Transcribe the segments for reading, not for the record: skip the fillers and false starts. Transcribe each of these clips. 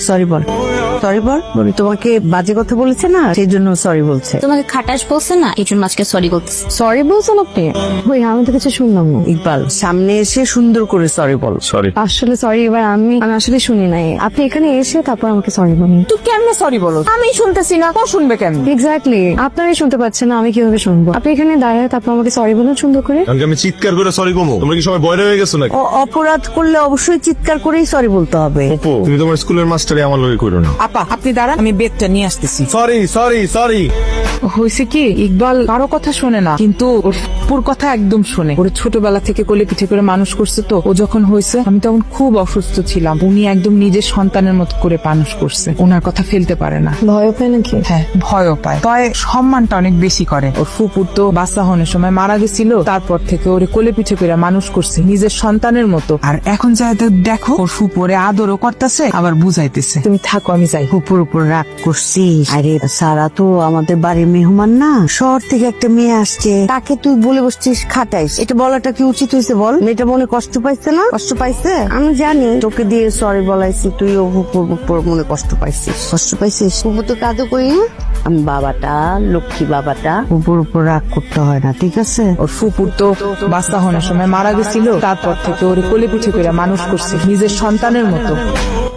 Sorry বল, sorry বল। তোমাকে বাজে কথা বলেছে না, সেই জন্য সরি বলছে। তোমাকে খাটাস বলছে না, এই জন্য আজকে সরি বলতেছে। সরি বলছেন আপনি? ওই আমি তো কিছু শুনলাম না। ইকবাল, সামনে এসে সুন্দর করে সরি বল। সরি। আসলে সরি, এবার আমি আসলে শুনি নাই। আপনি এখানে এসে তারপর আমাকে সরি বলুন। তুই কেমনে সরি বলো? আমি শুনতেছি না, ও শুনবে কেমন? এক্স্যাক্টলি, আপনারাই শুনতে পাচ্ছেন না, আমি কিভাবে শুনবো? আপনি এখানে দাঁড়ায় তারপর আমাকে সরি বলুন সুন্দর করে। আমি চিৎকার করে সরি কমো? তোমরা কি সবাই বয়রা হয়ে গেছো নাকি? অপরাধ করলে অবশ্যই চিৎকার করেই সরি বলতে হবে। অপু, তুমি তোমার স্কুলের মাস্টারে আমার লগে করো না। আপা আপনি দাঁড়ান, আমি বেডটা নিয়ে আসতেছি। Sorry sorry sorry. হয়েছে কি, ইকবাল কারো কথা শোনে না, কিন্তু ওর ফুপুর কথা একদম শোনে। ওর ছোটবেলা থেকে কোলে পিঠে করে মানুষ করছে, তো ও যখন হয়েছে আমি তখন খুব অসুস্থ ছিলাম। উনি একদম নিজের সন্তানের মতো করে মানুষ করছে, ওনার কথা ফেলতে পারে না। ভয় পায় নাকি? হ্যাঁ, ভয়ও পায়, তয় সম্মানটা অনেক বেশি করে। ওর ফুপুর তো বাচ্চা হনের সময় মারা গেছিল, তারপর থেকে ওরে কোলে পিঠে করে মানুষ করছে নিজের সন্তানের মতো। আর এখন যাই দেখো, ওর ফুপুরে আদরও করতেছে, আবার বুঝাইতেছে। তুমি থাকো, আমি যাই। কুকুর উপর রাগ করছিস? আরে সারা তো আমাদের বাড়ির মেহমান না, শহর থেকে একটা মেয়ে আসছে, তাকে তুই বলে বসছিস খাটাইস। এটা বলাটা কি উচিত হয়েছে বল? মেয়েটা মনে কষ্ট পাইছে না? কষ্ট পাইছে, আমি জানি। তোকে দিয়ে সরি বলাইছি, তুই ও উপর মনে কষ্ট পাইছিস। কষ্ট পাইছিস? কুকু তো কাজও করি না, আমি বাবাটা, লক্ষ্মী বাবাটা। কুকুর উপর রাগ করতে হয় না, ঠিক আছে? ওর ফুপুর তো বাচ্চা হনের সময় মারা গেছিল, তারপর থেকে ওরে কোলে পিঠে করে মানুষ করছে নিজের সন্তানের মতো।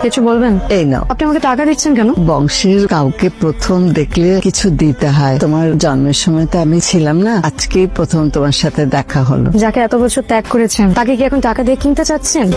কিছু বলবেন? এই নাও। আপনি আমাকে টাকা দিচ্ছেন কেন? বংশের কাউকে প্রথম দেখলে কিছু দিতে হয়। তোমার জন্মের সময় তো আমি ছিলাম না, আজকেই প্রথম তোমার সাথে দেখা হলো। যাকে এত বছর ত্যাগ করেছেন তাকে কি এখন টাকা দিয়ে কিনতে চাচ্ছেন?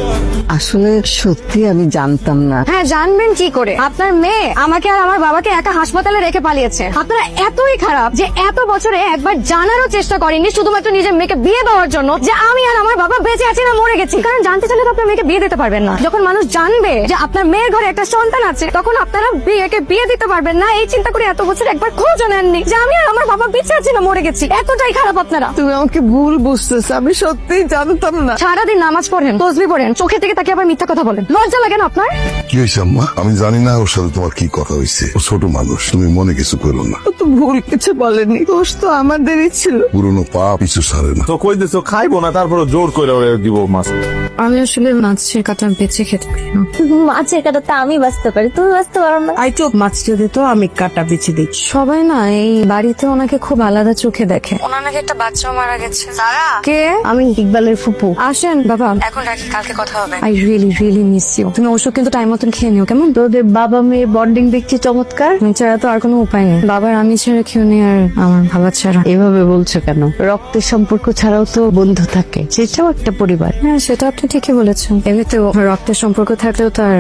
আসলে সত্যি আমি জানতাম না। হ্যাঁ, জানবেন কি করে? আপনার মেয়ে আমাকে আর আমার বাবাকে একা হাসপাতালে রেখে পালিয়েছে। আপনারা এতই খারাপ যে এত বছরে একবার জানারও চেষ্টা করেননি, শুধুমাত্র নিজের মেয়েকে বিয়ে দেওয়ার জন্য, যে আমি আর আমার বাবা বেঁচে আছি না মরে গেছি। কারণ জানতে চাইলে তো আপনার মেয়েকে বিয়ে দিতে পারবেন না। যখন মানুষ জানবে যে আপনার মেয়ের ঘরে একটা সন্তান আছে, তখন আপনারা মেয়েকে বিয়ে দিতে পারবেন না। এই চিন্তা করে এত বছর একবার খোঁজও নেননি যে আমি আর আমার বাবা বেঁচে আছি না মরে গেছি। এতটাই খারাপ আপনারা। তুমি আমাকে ভুল বুঝতেছ, আমি সত্যিই জানতাম না। সারাদিন নামাজ পড়েন, তসবি পড়েন, চোখের থেকে তাকে আবার মিথ্যা কথা বলেন। লজ্জা লাগে না আপনার? কি হয়েছে আম্মা? আমি জানি না ওর সাথে তোমার কি কথা হয়েছে। ও ছোট মানুষ, তুমি মনে কিছু করো না। ও তো ভুল কিছু বলেনি, দোষ তো আমাদেরই ছিল। পুরনো পাপ পিছু ছাড়ে না। তো কই দিছো খাইবো না, তারপরে জোর করে ওরে দিব মাছ। আমি আসলে মাছের কাটা বেঁচে খেতে পারি না। মাছের কাটাতে আমি বাঁচতে পারি, তুমি বাঁচতে পারো না। আই চোখ মাছটা দিত, আমি কাটা বেছে দিই। সবাই না এই বাড়িতে ওনাকে খুব আলাদা চোখে দেখে। ওনার নাকি একটা বাচ্চাও মারা গেছে। কে? আমি ইকবালের ফুপু। আসেন বাবা, এখন রাখি, কালকে কথা হবে। I really miss you. তুমি ওষুধ কিন্তু টাইম মতন খেয়ে নিও, কেমন? তোদের বাবা মেয়ে বন্ডিং দেখছি চমৎকার। ছাড়া তো আর কোনো উপায় নেই। বাবার আমি ছাড়া কেউ নেই, আর আমার বাবা ছাড়া। এভাবে বলছো কেন? রক্তের সম্পর্ক ছাড়াও তো বন্ধু থাকে, সেটাও একটা পরিবার। হ্যাঁ, সেটা আপনি ঠিকই বলেছেন। এমনিতেও রক্তের সম্পর্ক থাকলেও তার